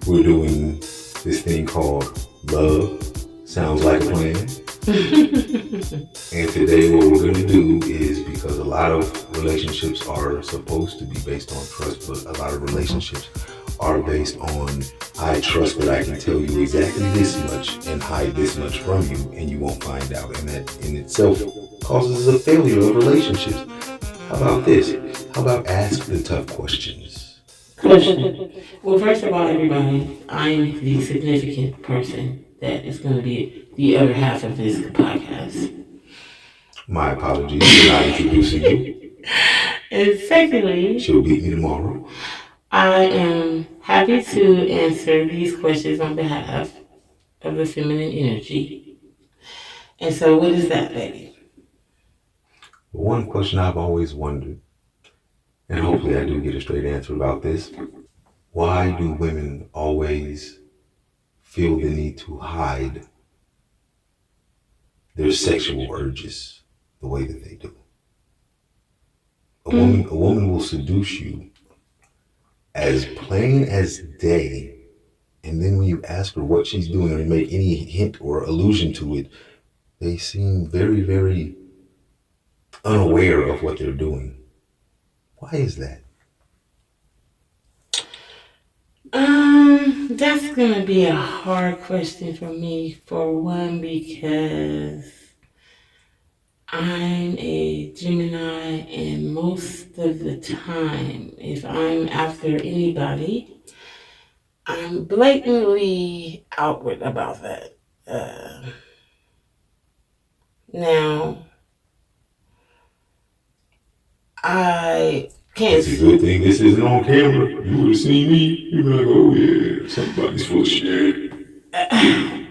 We're doing this thing called Love Sounds Like a Plan. And today what we're going to do is, because a lot of relationships are supposed to be based on trust, but a lot of relationships are based on, I trust that I can tell you exactly this much and hide this much from you and you won't find out. And that in itself causes a failure of relationships. How about this? How about ask the tough questions? Question. Well, first of all, everybody, I'm the significant person that is going to be the other half of this podcast. My apologies for not introducing you. And secondly, she'll beat me tomorrow. I am happy to answer these questions on behalf of the feminine energy. And so, what is that, baby? One question I've always wondered, and hopefully I do get a straight answer about this. Why do women always feel the need to hide their sexual urges the way that they do? A woman will seduce you as plain as day, and then when you ask her what she's doing or make any hint or allusion to it, they seem very, very unaware of what they're doing. Why is that? That's gonna be a hard question for me, for one, because I'm a Gemini, and most of the time, if I'm after anybody, I'm blatantly outward about that. Now, I can't. It's a good thing this isn't on camera. You would have seen me. You'd be like, oh yeah, somebody's full of shit.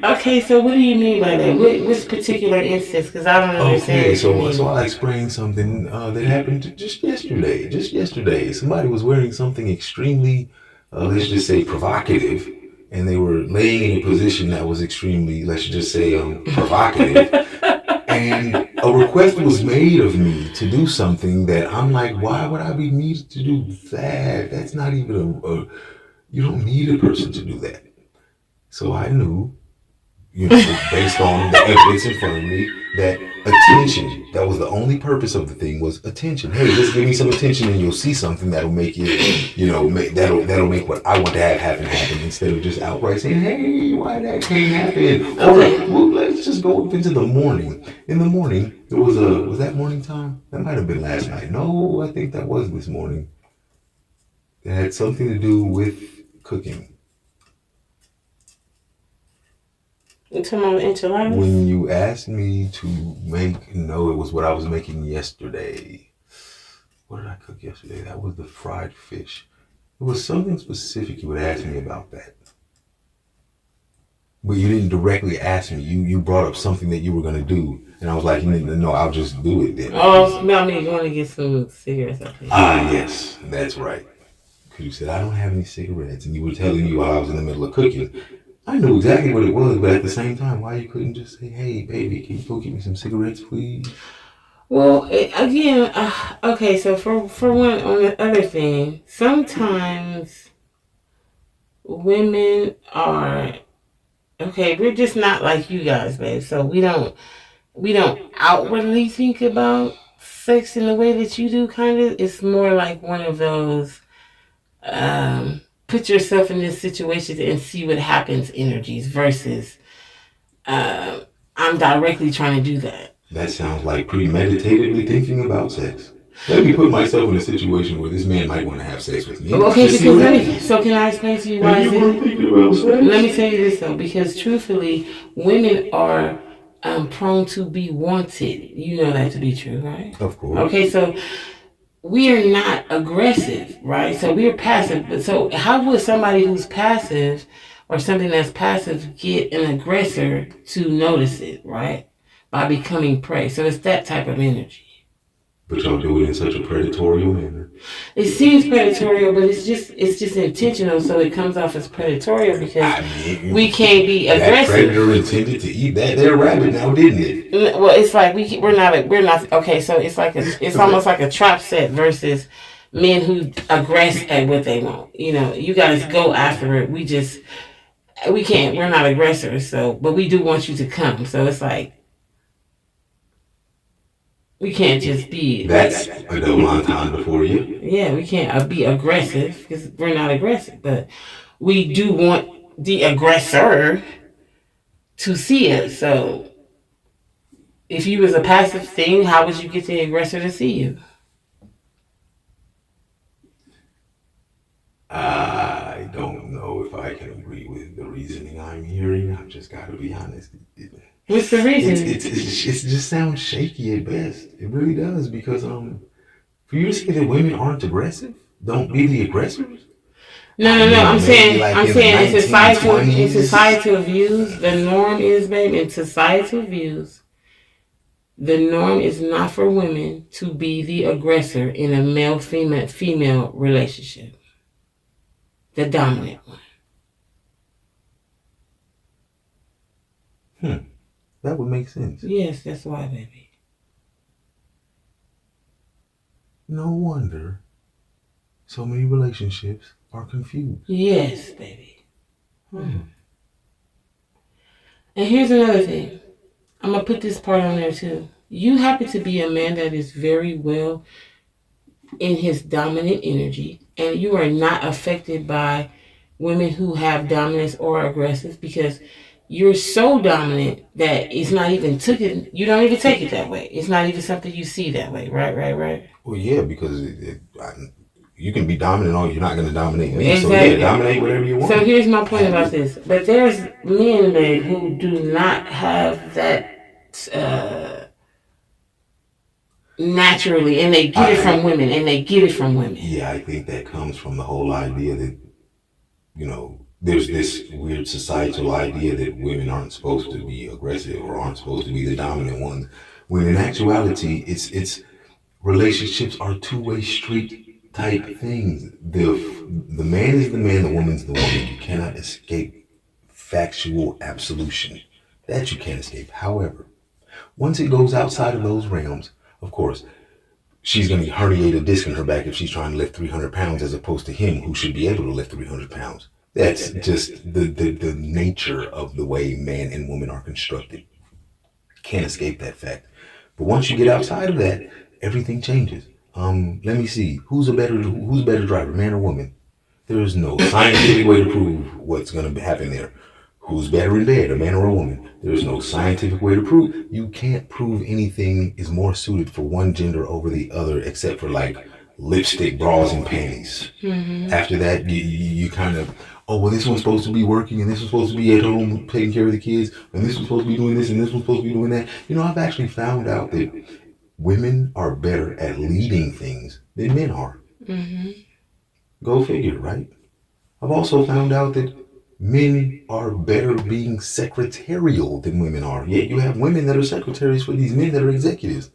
Okay, so what do you mean by that? Which particular instance? Because I don't understand. Okay, so I'll explain something that happened just yesterday. Just yesterday, somebody was wearing something extremely, let's just say, provocative, and they were laying in a position that was extremely, let's just say, provocative. And a request was made of me to do something that I'm like, why would I be needed to do that? That's not even you don't need a person to do that. So I knew, based on the evidence in front of me, that attention, that was the only purpose of the thing, was attention. Hey, just give me some attention and you'll see something that'll make it, that'll make what I want to have happen, instead of just outright saying, hey, why that can't happen? Okay. Or, well, let's just go up into the morning. In the morning, there was that morning time? That might have been last night. No, I think that was this morning. It had something to do with cooking. You talking about enchiladas? When you asked me to it was what I was making yesterday. What did I cook yesterday? That was the fried fish. It was something specific you would ask me about that. But you didn't directly ask me. You brought up something that you were going to do. And I was like, no, I'll just do it then. Oh, I mean, you want to get some cigarettes up here. Yes, that's right. Because you said, I don't have any cigarettes. And you were telling me while I was in the middle of cooking. I knew exactly what it was, but at the same time, why you couldn't just say, hey, baby, can you go get me some cigarettes, please? Well, again, okay, so for one, on the other thing, sometimes women are, okay, we're just not like you guys, babe. So we don't outwardly think about sex in the way that you do, kind of. It's more like one of those, put yourself in this situation and see what happens energies versus I'm directly trying to do that. That sounds like premeditatively thinking about sex. Let me put myself in a situation where this man might want to have sex with me. Okay, so can I explain to you why? Let me tell you this though, because truthfully, women are prone to be wanted. You know that to be true, right? Of course. Okay, so we are not aggressive, right? So we're passive. But so how would somebody who's passive or something that's passive get an aggressor to notice it, right? By becoming prey. So it's that type of energy. But y'all do it in such a predatory manner. It seems predatory, but it's just intentional, so it comes off as predatory because we can't be aggressive. That predator intended to eat that there rabbit now, didn't it? Well, it's like we're not okay. So it's like it's almost like a trap set versus men who aggress at what they want. You know, you guys go after it. We can't. We're not aggressors. So, but we do want you to come. So it's like we can't just be. That's a double entendre for you. Yeah, we can't be aggressive because we're not aggressive. But we do want the aggressor to see us. So if you was a passive thing, how would you get the aggressor to see you? I don't know if I can agree with the reasoning I'm hearing. I've just got to be honest. What's the reason? It just sounds shaky at best. It really does because for you to say that women aren't aggressive, don't be the aggressors. No. I'm saying in societal views, the norm is, babe, in societal views, the norm is not for women to be the aggressor in a male-female relationship. The dominant one. That would make sense. Yes, that's why, baby. No wonder so many relationships are confused. Yes, baby. And here's another thing. I'm going to put this part on there too. You happen to be a man that is very well in his dominant energy, and you are not affected by women who have dominance or aggressive because you're so dominant that it's not even you don't even take it that way. It's not even something you see that way. Right. Well, yeah, because you can be dominant or you're not going to dominate me. Exactly. So yeah, dominate whatever you want. So here's my point about this. But there's men, babe, who do not have that naturally, and they get it from women, Yeah, I think that comes from the whole idea that, there's this weird societal idea that women aren't supposed to be aggressive or aren't supposed to be the dominant ones. When in actuality, it's relationships are two-way street type things. The man is the man, the woman's the woman. You cannot escape factual absolution. That you can't escape. However, once it goes outside of those realms, of course, she's going to herniate a disc in her back if she's trying to lift 300 pounds as opposed to him who should be able to lift 300 pounds. That's just the nature of the way man and woman are constructed. Can't escape that fact. But once you get outside of that, everything changes. Let me see. Who's a better driver, man or woman? There is no scientific way to prove what's going to happen there. Who's better in bed, a man or a woman? There's no scientific way to prove. You can't prove anything is more suited for one gender over the other except for like lipstick, bras, and panties. After that, you kind of, this one's supposed to be working and this one's supposed to be at home taking care of the kids and this one's supposed to be doing this and this one's supposed to be doing that. I've actually found out that women are better at leading things than men are. Go figure, right? I've also found out that men are better being secretarial than women are. Yet you have women that are secretaries for these men that are executives.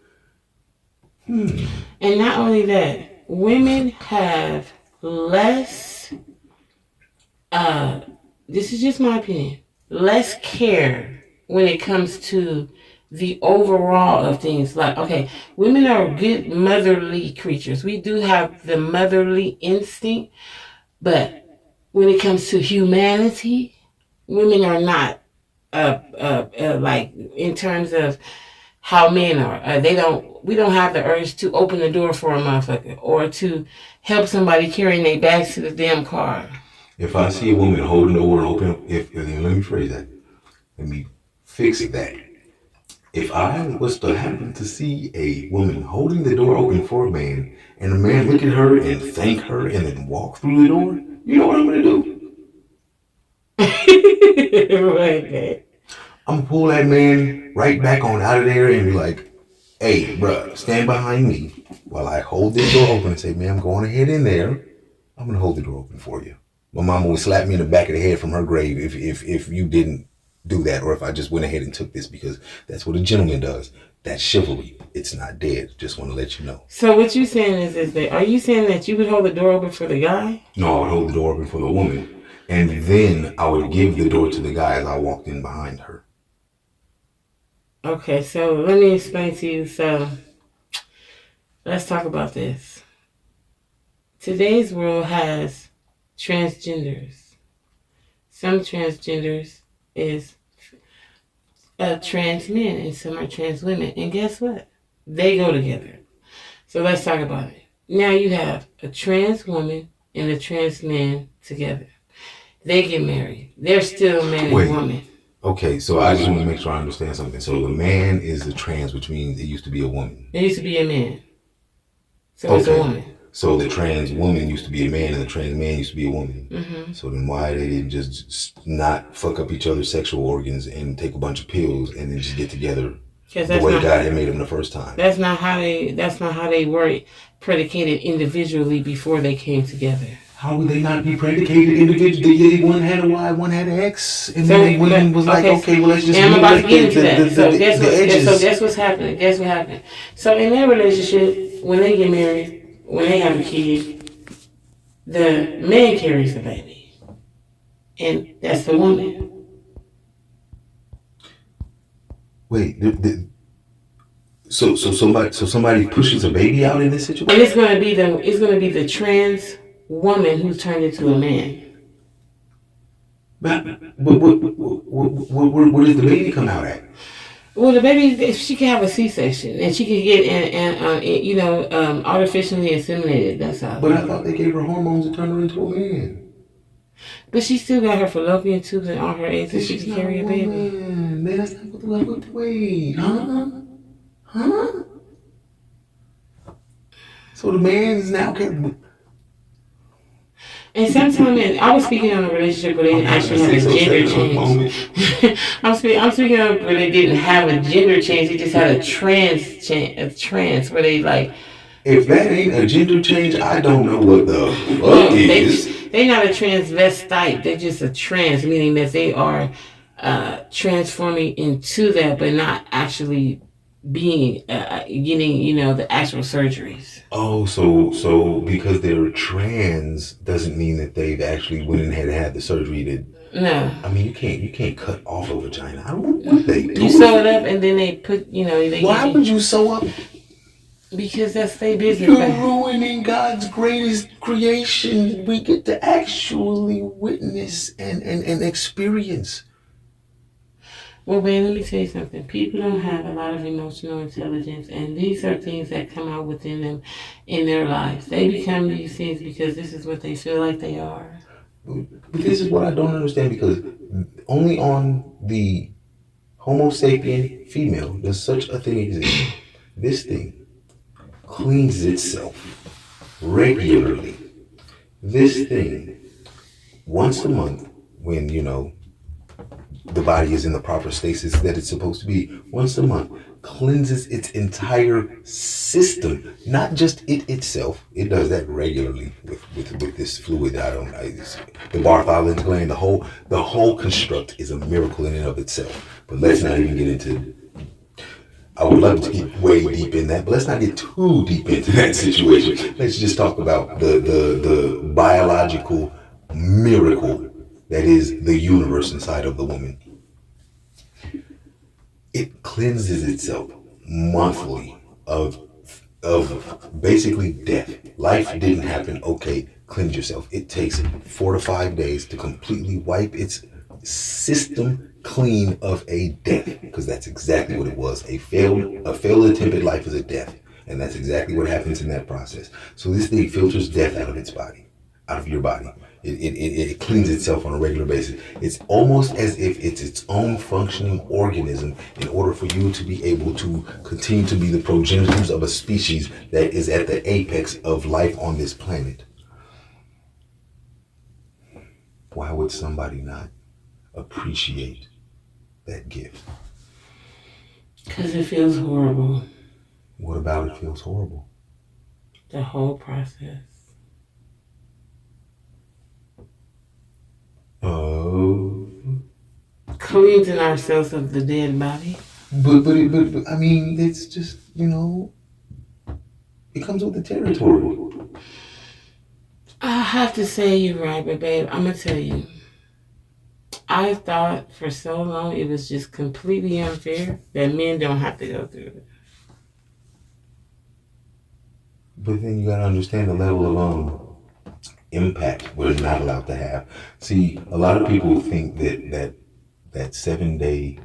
And not only that, women have less, this is just my opinion, less care when it comes to the overall of things. Like, okay, women are good motherly creatures. We do have the motherly instinct, but when it comes to humanity, women are not like in terms of how men are. We don't have the urge to open the door for a motherfucker or to help somebody carrying their bags to the damn car. If I see a woman holding the door open, let me phrase that. Let me fix that. If I was to happen to see a woman holding the door open for a man, and a man look at her and thank her and then walk through the door, you know what I'm going to do? Right. I'm going to pull that man right back on out of there and be like, hey, bruh, stand behind me while I hold this door open and say, man, I'm going ahead in there. I'm going to hold the door open for you. My mama would slap me in the back of the head from her grave if you didn't do that, or if I just went ahead and took this, because that's what a gentleman does. That's chivalry. It's not dead. Just want to let you know. So what you saying is that, are you saying that you would hold the door open for the guy? No, I would hold the door open for the woman, and then I would give the door to the guy as I walked in behind her. Okay, so let me explain to you. So let's talk about this. Today's world has transgenders. Some transgenders is trans men and some are trans women. And guess what? They go together. So let's talk about it. Now you have a trans woman and a trans man together. They get married. They're still a man Wait. and woman. Okay, so I just want to make sure I understand something. So the man is the trans, which means it used to be a woman. It used to be a man. So it's a woman. So the trans woman used to be a man and the trans man used to be a woman. Mm-hmm. So then why they didn't just not fuck up each other's sexual organs and take a bunch of pills and then just get together the way God had made them the first time? That's not how they were predicated individually before they came together. How would they not be predicated individually? One had a Y, one had an X, and then women was like, okay, well, let's just. And I'm about to get into that. So guess what's happening? Guess what happened? So in their relationship, when they get married, when they have a kid, the man carries the baby, and that's the woman. Wait, so somebody pushes a baby out in this situation, and it's gonna be the trans woman who's turned into a man. But where does the baby come out at? Well, the baby, she can have a C-section, and she can get artificially inseminated. That's how. But I thought they gave her hormones to turn her into a man. But she still got her fallopian tubes and all her eggs, and she can carry a baby. Man, that's not what the way, huh? So the man is now carrying. And sometimes I was speaking on a relationship where they didn't actually have a gender change. I'm speaking on where they didn't have a gender change. They just had a trans where they like. If that ain't a gender change, I don't know what the fuck is. They're not a transvestite. They're just a trans, meaning that they are transforming into that, but not actually being getting the actual surgeries. Oh, so because they're trans doesn't mean that they've actually went and had the surgery. No. I mean, you can't cut off a vagina. I don't know what they do. You sew it up and then they put Why would you sew up? Because that's their business. You're ruining God's greatest creation. We get to actually witness and experience. Well, man, let me tell you something. People don't have a lot of emotional intelligence, and these are things that come out within them in their lives. They become these things because this is what they feel like they are. But this is what I don't understand, because only on the Homo sapien female does such a thing exist. This thing cleans itself regularly. This thing, once a month, when, the body is in the proper stasis that it's supposed to be, once a month, cleanses its entire system, not just it itself. It does that regularly with this fluid. The Bartholin's gland, the whole construct is a miracle in and of itself. But let's not even get into. I would love to get way deep in that, but let's not get too deep into that situation. Let's just talk about the biological miracle that is the universe inside of the woman. It cleanses itself monthly of basically death. Life didn't happen. Okay, cleanse yourself. It takes 4 to 5 days to completely wipe its system clean of a death, because that's exactly what it was. A failed attempt at life is a death, and that's exactly what happens in that process. So this thing filters death out of its body, out of your body. It cleans itself on a regular basis. It's almost as if it's its own functioning organism in order for you to be able to continue to be the progenitors of a species that is at the apex of life on this planet. Why would somebody not appreciate that gift? Because it feels horrible. What about it feels horrible? The whole process. Oh. Cleansing ourselves of the dead body. But I mean, it's just, it comes with the territory. I have to say you're right, but babe, I'm going to tell you. I thought for so long it was just completely unfair that men don't have to go through it. But then you got to understand the level of impact we're not allowed to have. See, a lot of people think that 7 day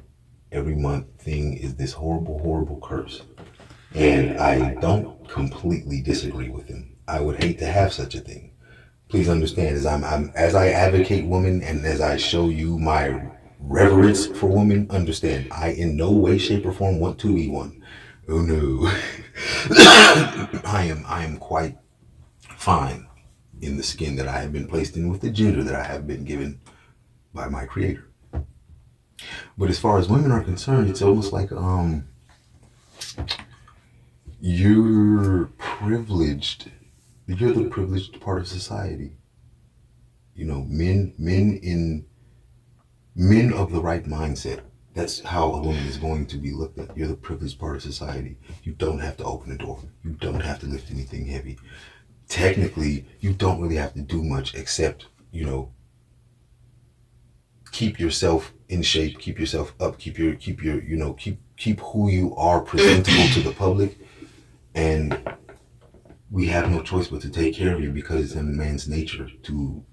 every month thing is this horrible, horrible curse. And I don't completely disagree with them. I would hate to have such a thing. Please understand, as I advocate women and as I show you my reverence for women, understand I in no way, shape, or form want to be one. Oh no. I am quite fine in the skin that I have been placed in with the gender that I have been given by my creator. But as far as women are concerned, it's almost like you're privileged. You're the privileged part of society. You know, men of the right mindset. That's how a woman is going to be looked at. You're the privileged part of society. You don't have to open the door. You don't have to lift anything heavy. Technically, you don't really have to do much except, keep yourself in shape, keep yourself up, keep who you are presentable to the public, and we have no choice but to take care of you because it's in man's nature to,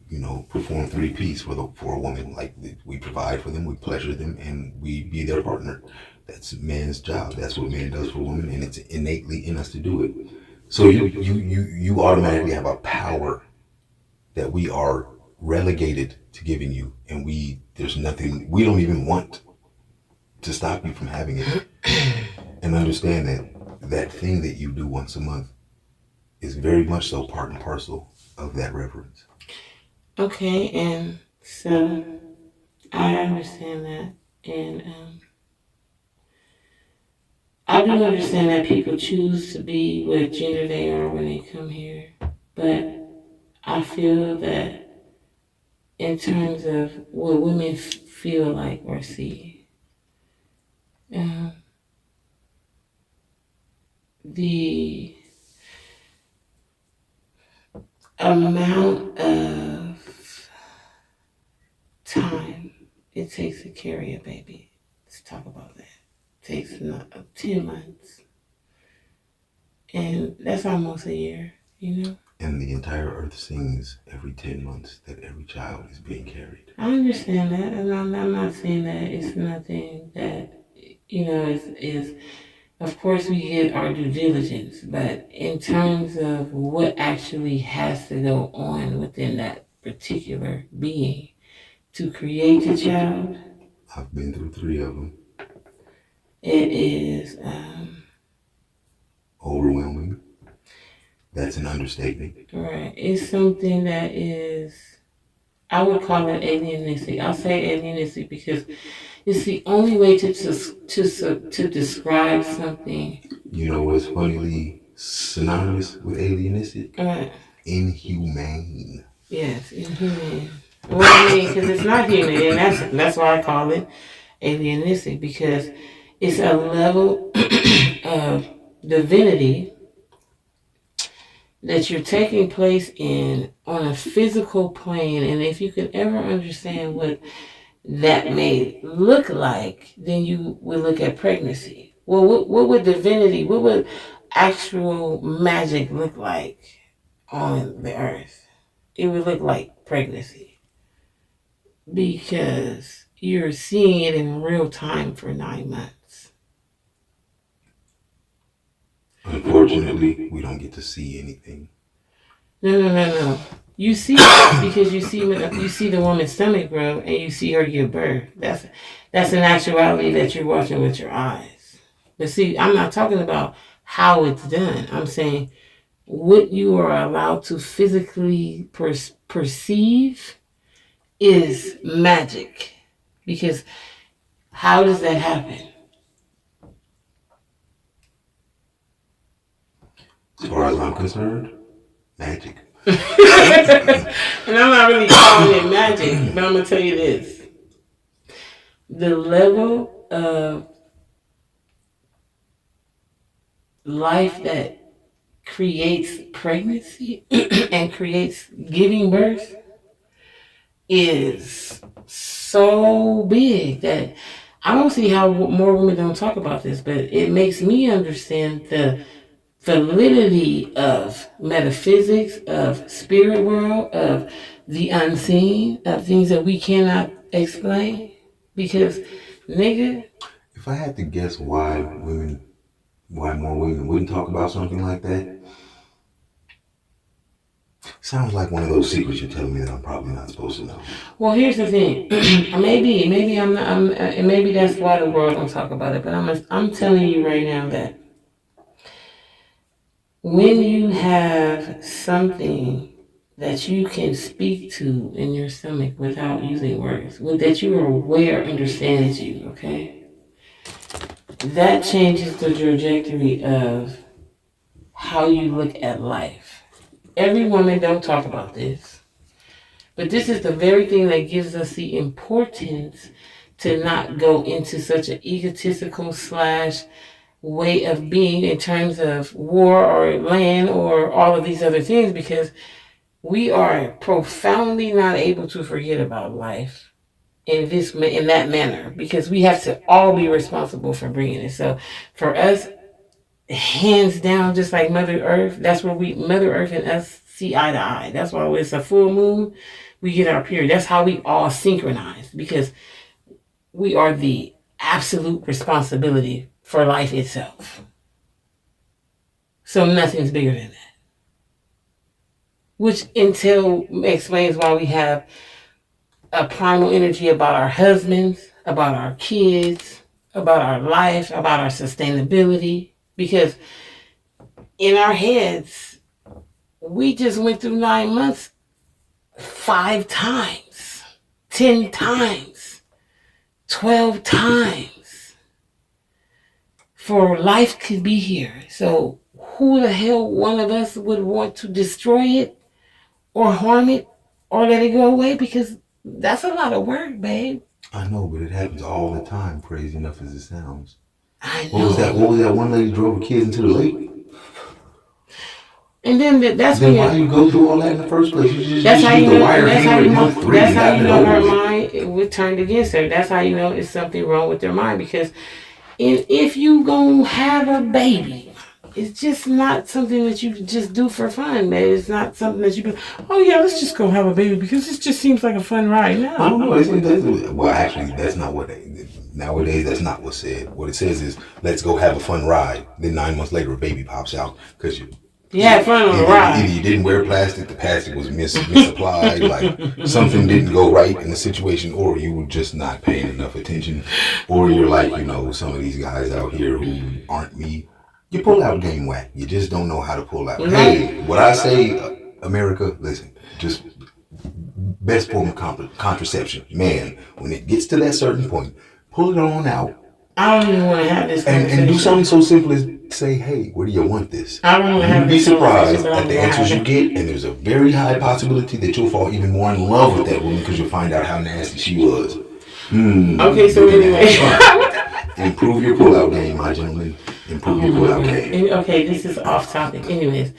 perform 3 Ps for a woman. Like, we provide for them, we pleasure them, and we be their partner. That's man's job. That's what man does for women, and it's innately in us to do it. So you automatically have a power that we are relegated to giving you, and there's nothing, we don't even want to stop you from having it. And understand that thing that you do once a month is very much so part and parcel of that reverence. Okay, and so I understand that, and I do understand that people choose to be what gender they are when they come here, but I feel that in terms of what women feel like or see, the amount of time it takes to carry a baby, let's talk about that. It takes 10 months. And that's almost a year, And the entire earth sings every 10 months that every child is being carried. I understand that, and I'm not saying that it's nothing that, is of course we get our due diligence, but in terms of what actually has to go on within that particular being to create a child. I've been through 3 of them. It is overwhelming. That's an understatement. Right. It's something that is, I would call it alienistic. I'll say alienistic because it's the only way to describe something. You know what's funnily synonymous with alienistic? Right. Inhumane. Yes, inhumane. Well, I mean, because it's not human, and that's why I call it alienistic, because it's a level of divinity that you're taking place in on a physical plane. And if you could ever understand what that may look like, then you would look at pregnancy. Well, what would divinity, what would actual magic look like on the earth? It would look like pregnancy, because you're seeing it in real time for 9 months. Unfortunately, we don't get to see anything. No. You see it because you see the woman's stomach grow and you see her give birth. That's an actuality that you're watching with your eyes. But see, I'm not talking about how it's done. I'm saying what you are allowed to physically perceive is magic. Because how does that happen? As far as I'm concerned, magic. And I'm not really calling it magic, but I'm going to tell you this. The level of life that creates pregnancy and creates giving birth is so big that I don't see how more women don't talk about this, but it makes me understand the validity of metaphysics, of spirit world, of the unseen, of things that we cannot explain. Because, nigga, If I had to guess why more women wouldn't talk about something like that, sounds like one of those secrets you're telling me that I'm probably not supposed to know. well, here's the thing. maybe I'm not. And maybe that's why the world don't talk about it. But I'm telling you right now that when you have something that you can speak to in your stomach without using words, that you are aware understands you, okay? That changes the trajectory of how you look at life. Every woman don't talk about this, but this is the very thing that gives us the importance to not go into such an egotistical / way of being in terms of war or land or all of these other things, because we are profoundly not able to forget about life in that manner, because we have to all be responsible for bringing it. So for us, hands down, just like Mother Earth, that's where Mother Earth and us see eye to eye. That's why when it's a full moon, we get our period. That's how we all synchronize, because we are the absolute responsibility for life itself. So nothing's bigger than that. Which explains why we have a primal energy about our husbands, about our kids, about our life, about our sustainability. Because in our heads, we just went through 9 months 5 times, 10 times, 12 times. For life could be here. So who the hell one of us would want to destroy it or harm it or let it go away? Because that's a lot of work, babe. I know, but it happens all the time, crazy enough as it sounds. I know. What was that one lady drove her kids into the lake? And then why you go through all that in the first place? You just that's how you know. That's how you know her mind was turned against her. That's how you know it's something wrong with their mind. Because if you gonna have a baby, it's just not something that you just do for fun, man. It's not something that you do. Oh yeah, let's just go have a baby because it just seems like a fun ride. No, I don't know. Well, actually, that's not what nowadays. That's not what's said. What it says is, "Let's go have a fun ride." Then 9 months later, a baby pops out because you. Yeah, fun on the ride. Either you didn't wear plastic, the plastic was misapplied, like something didn't go right in the situation, or you were just not paying enough attention, or you're like, some of these guys out here who aren't me. You pull out game whack. You just don't know how to pull out. Hey, what I say, America, listen, just best form of contraception. Man, when it gets to that certain point, pull it on out. I don't even want to have this conversation. And do something so simple as say, hey, where do you want this? I don't want to have this conversation. You'd be surprised at the answers you get, and there's a very high possibility that you'll fall even more in love with that woman because you'll find out how nasty she was. Okay, so anyway. Improve your pull-out game, my gentlemen. Improve your pull-out game. Okay, this is off topic. Anyways.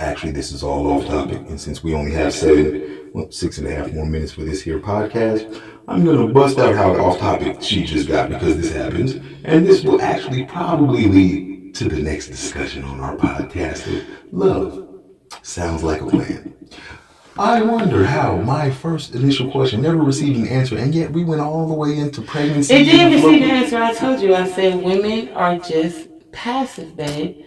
Actually, this is all off topic, and since we only have 6.5 more minutes for this here podcast, I'm going to bust out how off topic she just got because this happens, and this will actually probably lead to the next discussion on our podcast of love. Sounds like a plan. I wonder how my first initial question never received an answer, and yet we went all the way into pregnancy. It did receive an answer. I told you. I said women are just passive, babe.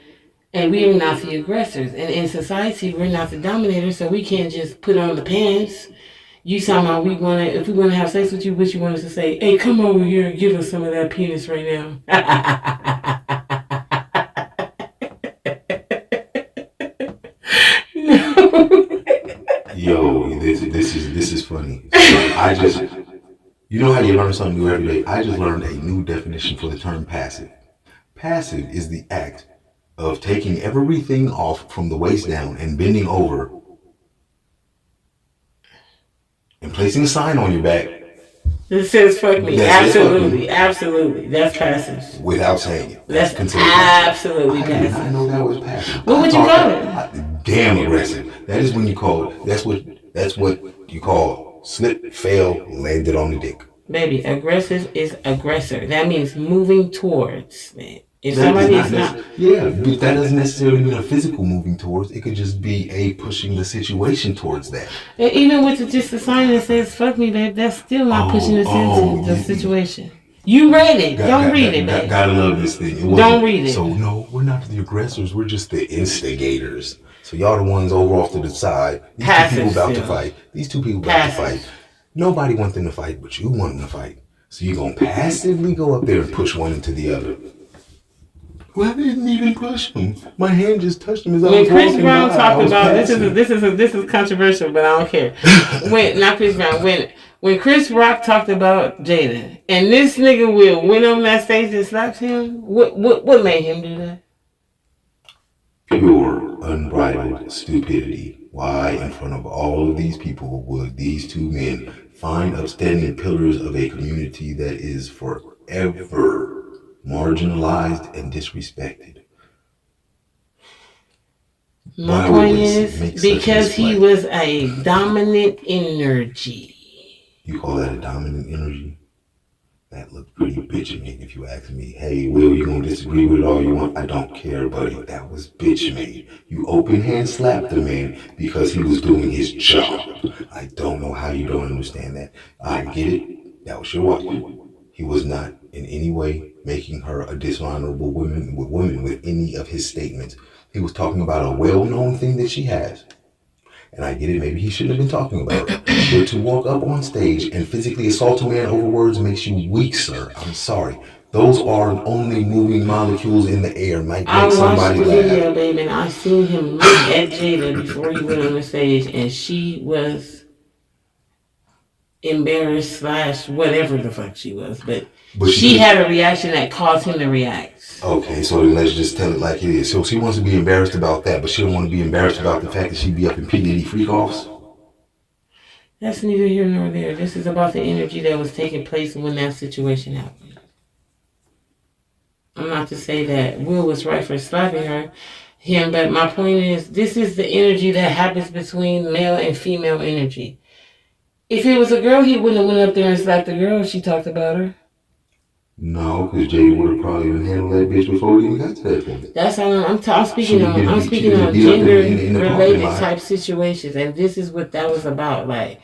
And we are not the aggressors. And in society, we're not the dominators, so we can't just put on the pants. You somehow if we want to have sex with you, what you want us to say, hey, come over here and give us some of that penis right now. Yo, this is funny. You know how you learn something new every day? I just learned a new definition for the term passive. Passive is the act of taking everything off from the waist down and bending over and placing a sign on your back. It says fuck me. Absolutely. That's passive. Without saying it. That's absolutely passive. I did not know that was passive. What would you call it? Damn aggressive. That is when you call that's what you call slip, fail, landed on the dick. Baby, aggressive is aggressor. That means moving towards, man. If somebody is not, yeah, but that doesn't necessarily mean a physical moving towards. It could just be a pushing the situation towards that. and even with just the sign that says "fuck me, babe," that's still not pushing us into the situation. You read it. Don't read it, babe. Gotta love this thing. Don't read it. So no, we're not the aggressors. We're just the instigators. So y'all the ones over off to the side. These Passive two people about still. to fight. These two people about to Passive. fight. Nobody wants them to fight, but you want them to fight. So you're gonna passively go up there and push one into the other. Well, I didn't even push him. My hand just touched him as I was When Chris walking Brown by. talked about this is controversial, but I don't care. Not Chris Brown. When Chris Rock talked about Jada, and this nigga Will went on that stage and slapped him, what made him do that? Pure, unbridled stupidity. Why, in front of all of these people, would these two men find upstanding pillars of a community that is forever marginalized and disrespected? My point is because he was a dominant energy. You call that a dominant energy? That looked pretty bitch made if you ask me. Hey, Will, you gonna disagree with it all you want? I don't care, buddy. That was bitch made. You open hand slapped the man because he was doing his job. I don't know how you don't understand that. I get it. That was your wife. He was not in any way making her a dishonorable woman with any of his statements. He was talking about a well-known thing that she has. And I get it, maybe he shouldn't have been talking about it. But to walk up on stage and physically assault a man over words makes you weak, sir. I'm sorry. Those are only moving molecules in the air. Might make somebody laugh. I watched the video, baby, and I seen him look at Jada before he went on the stage, and she was embarrassed / whatever the fuck she was. But she had a reaction that caused him to react. Okay, so then let's just tell it like it is. So she wants to be embarrassed about that, but she don't want to be embarrassed about the fact that she be up in P. Diddy freak-offs? That's neither here nor there. This is about the energy that was taking place when that situation happened. I'm not to say that Will was right for slapping him, but my point is, this is the energy that happens between male and female energy. If it was a girl, he wouldn't have went up there and slapped the girl if she talked about her. No, because Jay would have probably handled that bitch before we even got to that point. That's how I'm speaking on gender-related type situations, and this is what that was about. Like,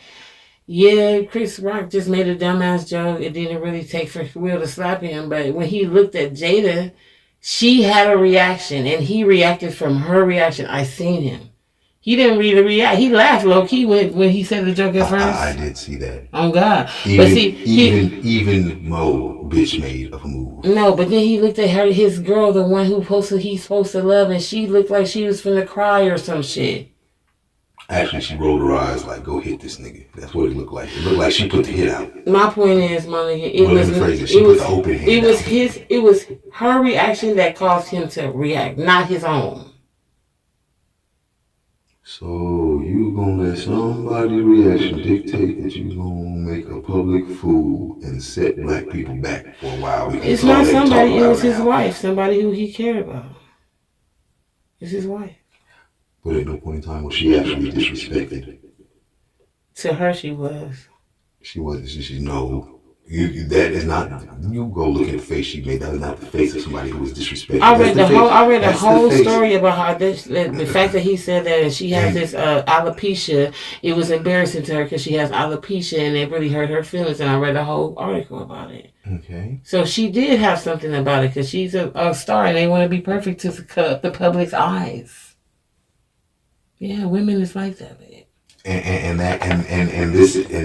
yeah, Chris Rock just made a dumbass joke. It didn't really take for Will to slap him, but when he looked at Jada, she had a reaction, and he reacted from her reaction. I seen him. He didn't really react. He laughed low key when he said the joke at first. I did see that. Oh God! Even Mo bitch made of a move. No, but then he looked at her, his girl, the one he's supposed to love, and she looked like she was finna cry or some shit. Actually, she rolled her eyes like, "Go hit this nigga." That's what it looked like. It looked like she put the hit out. My point is, my nigga, it was her reaction that caused him to react, not his own. So you gonna let somebody's reaction dictate that you gonna make a public fool and set black people back for a while? It's not somebody, it was his wife, somebody who he cared about. It's his wife. But at no point in time was she actually disrespected. To her, she was. She wasn't. No. That is not. You go look at the face she made. That is not the face of somebody who was disrespected. I read the whole story about how the fact that he said that, and she has this alopecia. It was embarrassing to her because she has alopecia, and it really hurt her feelings. And I read a whole article about it. Okay. So she did have something about it because she's a star, and they want to be perfect to the public's eyes. Yeah, women is like that, babe. And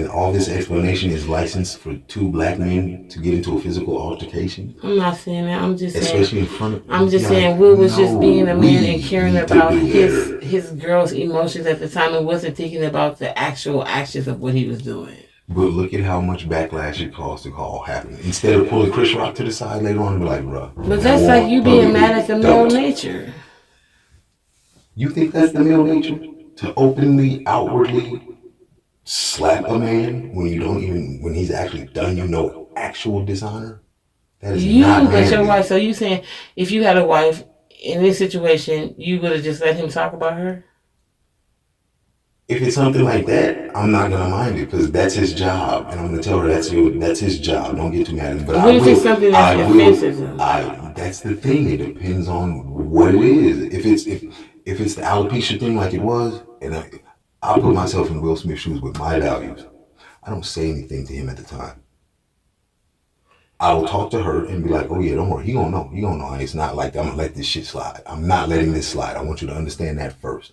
all this explanation is licensed for two black men to get into a physical altercation. I'm not saying that. I'm just especially saying. In front of. I'm just saying Will was just being a man and caring about his girl's emotions at the time and wasn't thinking about the actual actions of what he was doing. But look at how much backlash it caused to all happen. Instead of pulling Chris Rock to the side later on and be like, bruh. But that's like you being mad at the male nature. You think that's the male nature? To openly, outwardly slap a man when he's actually done actual dishonor? That is not manly. But your wife, so you saying if you had a wife in this situation, you would have just let him talk about her? If it's something like that, I'm not gonna mind it because that's his job, and I'm gonna tell her that's his job. Don't get too mad at me, but What if it's something that's offensive? That's the thing. It depends on what it is. If it's the alopecia thing like it was, and I'll put myself in Will Smith's shoes with my values. I don't say anything to him at the time. I will talk to her and be like, "Oh yeah, don't worry. He gonna know. He gonna know. It's not like I'm gonna let this shit slide. I'm not letting this slide. I want you to understand that first."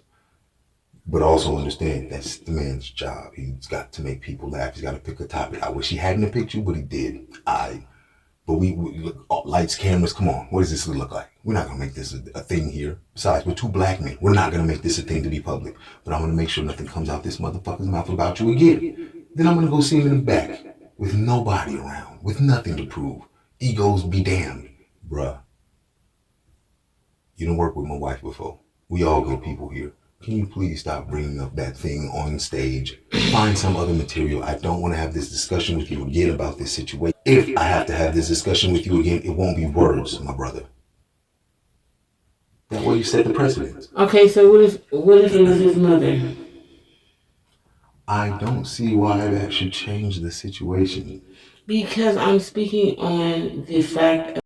But also understand that's the man's job. He's got to make people laugh. He's got to pick a topic. I wish he hadn't picked you, but he did. But we look, lights, cameras. Come on, what does this look like? We're not gonna make this a thing here. Besides, we're two black men. We're not gonna make this a thing to be public. But I'm gonna make sure nothing comes out this motherfucker's mouth about you again. Then I'm gonna go see him in the back with nobody around, with nothing to prove. Egos be damned, bruh. You done worked with my wife before. We all good people here. Can you please stop bringing up that thing on stage? Find some other material. I don't want to have this discussion with you again about this situation. If I have to have this discussion with you again, it won't be words, my brother. That way you set the precedent. Okay, so what if it was his mother? I don't see why that should change the situation. Because I'm speaking on the fact